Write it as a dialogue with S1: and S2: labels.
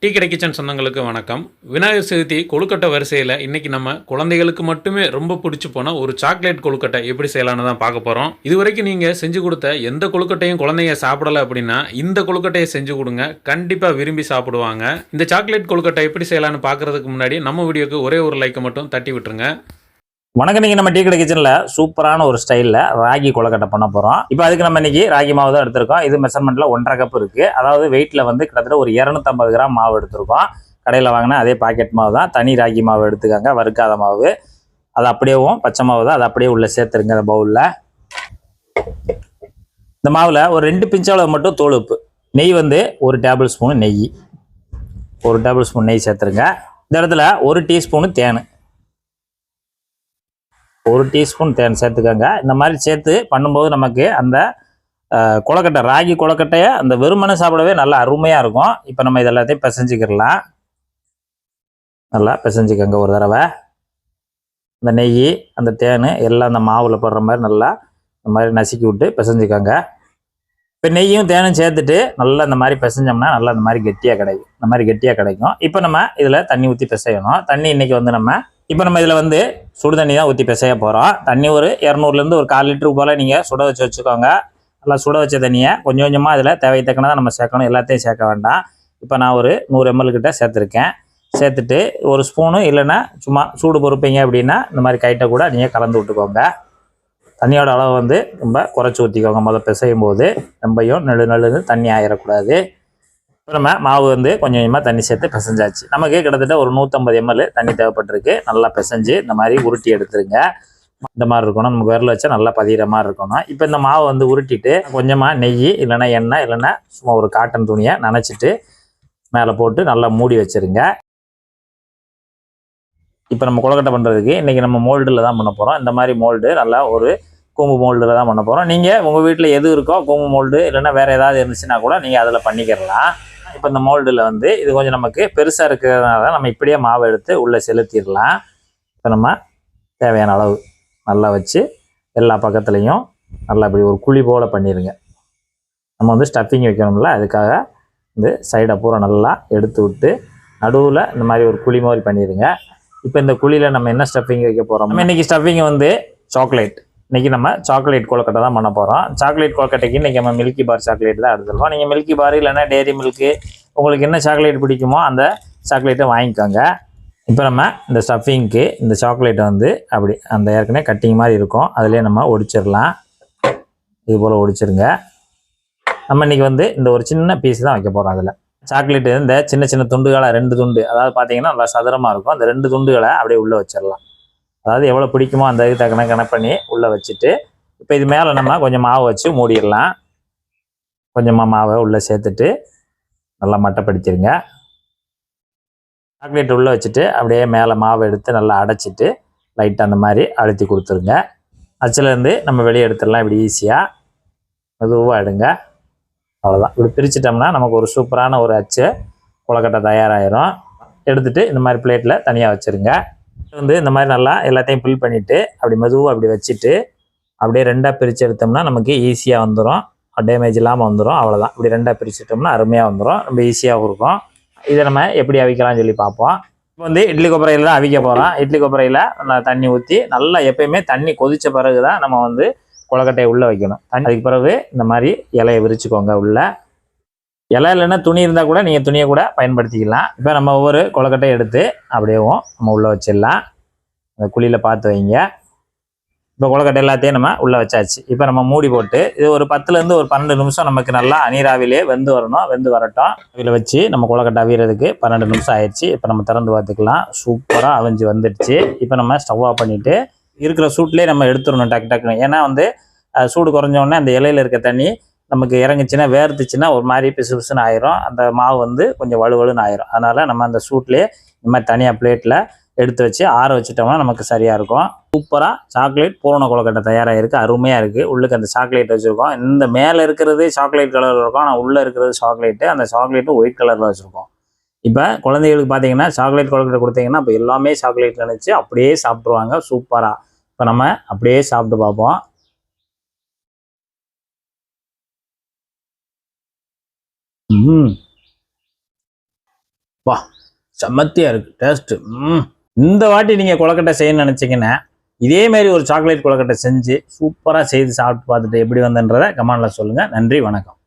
S1: Tea கடை kitchen சொந்தங்களுக்கு வணக்கம். விநாயகர் சதுர்த்தி கொழுக்கட்டை வரிசையில் இன்றைக்கி நம்ம குழந்தைகளுக்கு மட்டுமே ரொம்ப பிடிச்சி போன ஒரு சாக்லேட் கொழுக்கட்டை எப்படி செய்யலான்னு தான் பார்க்க போகிறோம். இது வரைக்கும் நீங்கள் செஞ்சு கொடுத்த எந்த கொழுக்கட்டையும் குழந்தைங்க சாப்பிடலை அப்படின்னா இந்த கொழுக்கட்டையை செஞ்சு கொடுங்க, கண்டிப்பாக விரும்பி சாப்பிடுவாங்க. இந்த சாக்லேட் கொழுக்கட்டை எப்படி செய்யலான்னு பார்க்குறதுக்கு முன்னாடி நம்ம வீடியோக்கு ஒரே ஒரு லைக்கை மட்டும் தட்டி விட்டுருங்க.
S2: வணக்கம். நீங்கள் நம்ம டீ கடை கிச்சனில் சூப்பரான ஒரு ஸ்டைலில் ராகி கொழுக்கட்டை பண்ண போகிறோம். இப்போ அதுக்கு நம்ம இன்றைக்கி ராகி மாவு தான் எடுத்திருக்கோம். இது மெஷர்மெண்ட்டில் 1.5 கப் இருக்குது. அதாவது வெயிட்டில் வந்து கிட்டத்தட்ட ஒரு 250 கிராம் மாவு எடுத்திருக்கோம். கடையில் வாங்கினா அதே பாக்கெட் மாவு தான். தனி ராகி மாவு எடுத்துக்காங்க, வறுக்காத மாவு. அது அப்படியேவும் பச்சை மாவு தான், அதை அப்படியே உள்ளே சேர்த்துருங்க அந்த பவுலில். இந்த மாவில் ஒரு 2 பிஞ்ச் அளவு மட்டும் தோல் உப்பு, நெய் வந்து 1 டேபிள் ஸ்பூனு நெய், 1 டேபிள் ஸ்பூன் நெய் சேர்த்துருங்க. இந்த இடத்துல 1 டீஸ்பூனு தேன், 1 டீஸ்பூன் தேன் சேர்த்துக்கோங்க. இந்த மாதிரி சேர்த்து பண்ணும்போது நமக்கு அந்த கொழுக்கட்டை, ராகி கொழுக்கட்டையை அந்த வெறுமனை சாப்பிடவே நல்லா அருமையாக இருக்கும். இப்போ நம்ம இதெல்லாத்தையும் பிசைஞ்சிக்கிடலாம். நல்லா பிசைஞ்சிக்கோங்க ஒரு தடவை. இந்த நெய், அந்த தேன் எல்லாம் அந்த மாவில் போடுற மாதிரி நல்லா இந்த மாதிரி நசுக்கி விட்டு பிசைஞ்சிக்கோங்க. இப்போ நெய்யும் தேனும் சேர்த்துட்டு நல்லா இந்த மாதிரி பிசைஞ்சோம்னா நல்லா இந்த மாதிரி கெட்டியாக கிடைக்கும். இந்த மாதிரி கெட்டியாக கிடைக்கும். இப்போ நம்ம இதில் தண்ணி ஊற்றி பிசையணும். தண்ணி இன்றைக்கி வந்து இப்போ நம்ம இதில் வந்து சுடு தண்ணி தான் ஊற்றி பிசைய போகிறோம். தண்ணி ஒரு 200லேருந்து ஒரு 1/4 லிட்டருக்கு போல் நீங்கள் சுட வச்சு வச்சுக்கோங்க. நல்லா சுட வச்ச தண்ணியை கொஞ்சம் கொஞ்சமாக இதில் தேவை தக்கன நம்ம சேர்க்கணும், எல்லாத்தையும் சேர்க்க வேண்டாம். இப்போ நான் ஒரு 100 ml கிட்ட சேர்த்துருக்கேன். சேர்த்துட்டு ஒரு ஸ்பூனு இல்லைன்னா சும்மா சூடு பொறுப்பீங்க அப்படின்னா இந்த மாதிரி கைட்டை கூட நீங்கள் கலந்து விட்டுக்கோங்க. தண்ணியோட அளவு வந்து ரொம்ப குறைச்சி ஊற்றிக்கோங்க. பிசையும் போது ரொம்பையும் நெழுன்னு தண்ணி ஆயிடக்கூடாது. இப்போ நம்ம மாவு வந்து கொஞ்சம் கொஞ்சமாக தண்ணி சேர்த்து பிசைஞ்சாச்சு. நமக்கு கிட்டத்தட்ட ஒரு 150 ml தண்ணி தேவைப்பட்டிருக்கு. நல்லா பிசைஞ்சு இந்த மாதிரி உருட்டி எடுத்துருங்க. இந்த மாதிரி இருக்கணும், நமக்கு விரல் வச்சா நல்லா பதிகிற மாதிரி இருக்கணும். இப்போ இந்த மாவை வந்து உருட்டிட்டு கொஞ்சமாக நெய் இல்லைன்னா எண்ணெய் இல்லைன்னா சும்மா ஒரு காட்டன் துணியை நனைச்சிட்டு மேலே போட்டு நல்லா மூடி வச்சுருங்க. இப்போ நம்ம கொழுக்கட்டை பண்ணுறதுக்கு இன்றைக்கி நம்ம மோல்டில் தான் பண்ண போகிறோம். இந்த மாதிரி மோல்டு நல்லா ஒரு கூம்பு மோல்டில் தான் பண்ண போகிறோம். நீங்கள் உங்கள் வீட்டில் எது இருக்கோ கூம்பு மோல்டு இல்லைன்னா வேறு ஏதாவது இருந்துச்சுன்னா கூட நீங்கள் அதில் பண்ணிக்கிறலாம். இப்போ இந்த மோல்டில் வந்து இது கொஞ்சம் நமக்கு பெருசாக இருக்கிறதுனால நம்ம இப்படியே மாவை எடுத்து உள்ளே செலுத்திடலாம். இப்போ நம்ம தேவையான அளவு நல்லா வச்சு எல்லா பக்கத்துலேயும் நல்லா இப்படி ஒரு குழி போல் பண்ணிடுங்க. நம்ம வந்து ஸ்டஃபிங் வைக்கணும்ல, அதுக்காக இந்த சைடை பூரா நல்லா எடுத்து விட்டு நடுவில் இந்த மாதிரி ஒரு குழி மாதிரி பண்ணிடுங்க. இப்போ இந்த குழியில் நம்ம என்ன ஸ்டஃபிங் வைக்க போகிறோம்? நம்ம இன்றைக்கி ஸ்டஃபிங் வந்து சாக்லேட். இன்றைக்கி நம்ம சாக்லேட் கொழுக்கட்டை தான் பண்ண போகிறோம். சாக்லேட் கொழுக்கட்டைக்கு இன்றைக்கி நம்ம மில்கி பார் சாக்லேட் தான் எடுத்துருவோம். நீங்கள் மில்கி பார் இல்லைன்னா டேரி மில்க்கு, உங்களுக்கு என்ன சாக்லேட் பிடிக்குமோ அந்த சாக்லேட்டை வாங்கிக்கோங்க. இப்போ நம்ம இந்த ஸ்டஃபிங்க்கு இந்த சாக்லேட்டை வந்து அப்படி அந்த ஏற்கனவே கட்டிங் மாதிரி இருக்கும், அதிலே நம்ம ஒடிச்சிடலாம். இது போல் ஒடிச்சிருங்க. நம்ம இன்றைக்கி வந்து இந்த ஒரு சின்ன பீஸ் தான் வைக்க போகிறோம். அதில் சாக்லேட்டு இந்த சின்ன சின்ன துண்டுகளாக 2 துண்டு, அதாவது பார்த்தீங்கன்னா நல்லா சதுரமாக இருக்கும். அந்த 2 துண்டுகளை அப்படியே உள்ளே வச்சிடலாம். அதாவது எவ்வளோ பிடிக்குமோ அந்த இது கணக்கு பண்ணி உள்ளே வச்சுட்டு இப்போ இது மேலே நம்ம கொஞ்சம் மாவு வச்சு மூடிடலாம். கொஞ்சமாக மாவை உள்ளே சேர்த்துட்டு நல்லா மட்டைப்படுத்திடுங்க. சாக்லேட் உள்ளே வச்சுட்டு அப்படியே மேலே மாவை எடுத்து நல்லா அடைச்சிட்டு லைட்டாக அந்த மாதிரி அழுத்தி கொடுத்துருங்க. அச்சுலேருந்து நம்ம வெளியே எடுத்துடலாம். இப்படி ஈஸியாக மெதுவாக எடுங்க. அவ்வளோதான். இப்படி பிரிச்சுட்டோம்னா நமக்கு ஒரு சூப்பரான ஒரு அச்சு கொழுக்கட்டை தயாராகிடும். எடுத்துகிட்டு இந்த மாதிரி பிளேட்டில் தனியாக வச்சுருங்க. வந்து இந்த மாதிரி நல்லா எல்லாத்தையும் ஃபில் பண்ணிவிட்டு அப்படி மெதுவாக அப்படி வச்சுட்டு அப்படியே 2ஆக பிரித்து எடுத்தோம்னா நமக்கு ஈஸியாக வந்துடும், டேமேஜ் இல்லாமல் வந்துடும். அவ்வளோதான். இப்படி 2ஆக பிரிச்சுட்டோம்னா அருமையாக வந்துடும், ரொம்ப ஈஸியாகவும் இருக்கும். இதை நம்ம எப்படி அவிக்கலாம்னு சொல்லி பார்ப்போம். இப்போ வந்து இட்லி கொப்பரையில் தான் அவிக்க போகிறோம். இட்லி கொப்பரையில் தண்ணி ஊற்றி நல்லா எப்பயுமே தண்ணி கொதித்த பிறகு தான் நம்ம வந்து கொழுக்கட்டையை உள்ளே வைக்கணும். அதுக்கு பிறகு இந்த மாதிரி இலையை விரிச்சுக்கோங்க. உள்ளே இலை இல்லைன்னா துணி இருந்தால் கூட நீங்கள் துணியை கூட பயன்படுத்திக்கலாம். இப்போ நம்ம ஒவ்வொரு கொழுக்கட்டையை எடுத்து அப்படியேவும் நம்ம உள்ளே வச்சிடலாம். அந்த குழியில் பார்த்து வைங்க. இப்போ கொழுக்கட்டை எல்லாத்தையும் நம்ம உள்ளே வச்சாச்சு. இப்போ நம்ம மூடி போட்டு இது ஒரு 10லேருந்து ஒரு 12 நிமிஷம் நமக்கு நல்லா அனீராவிலே வெந்து வரணும். வெந்து வரட்டும். இதில் வச்சு நம்ம கொழுக்கட்டை அவியறதுக்கு 12 நிமிஷம் ஆயிடுச்சு. இப்போ நம்ம திறந்து பார்த்துக்கலாம். சூப்பராக அவிஞ்சு வந்துடுச்சு. இப்போ நம்ம ஸ்டவ் ஆஃப் பண்ணிவிட்டு இருக்கிற சூட்லேயே நம்ம எடுத்துடணும் டக்குன்னு. ஏன்னா வந்து சூடு குறைஞ்சோடனே அந்த இலையில் இருக்க தண்ணி நமக்கு இறங்குச்சுன்னா வேர்த்துச்சுன்னா ஒரு மாதிரி பிசு பிசுன்னு ஆயிரும். அந்த மாவு வந்து கொஞ்சம் வலுவலுன்னு ஆயிரும். அதனால் நம்ம அந்த சூட்லேயே இந்த மாதிரி தனியாக பிளேட்டில் எடுத்து வச்சு ஆற வச்சுட்டோம்னா நமக்கு சரியாக இருக்கும். சூப்பராக சாக்லேட் பூரண கொழுக்கட்டை தயாராக இருக்குது. அருமையாக இருக்குது. உள்ளுக்கு அந்த சாக்லேட் வச்சுருக்கோம். இந்த மேலே இருக்கிறது சாக்லேட் கலரில் இருக்கும், ஆனால் உள்ளே இருக்கிறது சாக்லேட்டு. அந்த சாக்லேட்டும் ஒயிட் கலரில் வச்சுருக்கோம். இப்போ குழந்தைகளுக்கு பார்த்தீங்கன்னா சாக்லேட் கொழுக்கட்டை கொடுத்தீங்கன்னா இப்போ எல்லாமே சாக்லேட் நினச்சி அப்படியே சாப்பிட்ருவாங்க சூப்பராக. இப்போ நம்ம அப்படியே சாப்பிட்டு பார்ப்போம். வா, செம்மத்தியாக இருக்குது டேஸ்ட்டு. இந்த வாட்டி நீங்கள் கொழுக்கட்டை செய்யணும்னு நினச்சிங்கன்னா இதே மாதிரி ஒரு சாக்லேட் கொழுக்கட்டை செஞ்சு சூப்பராக செய்து சாப்பிட்டு பார்த்துட்டு எப்படி வந்தன்றதை கமெண்டில் சொல்லுங்கள். நன்றி, வணக்கம்.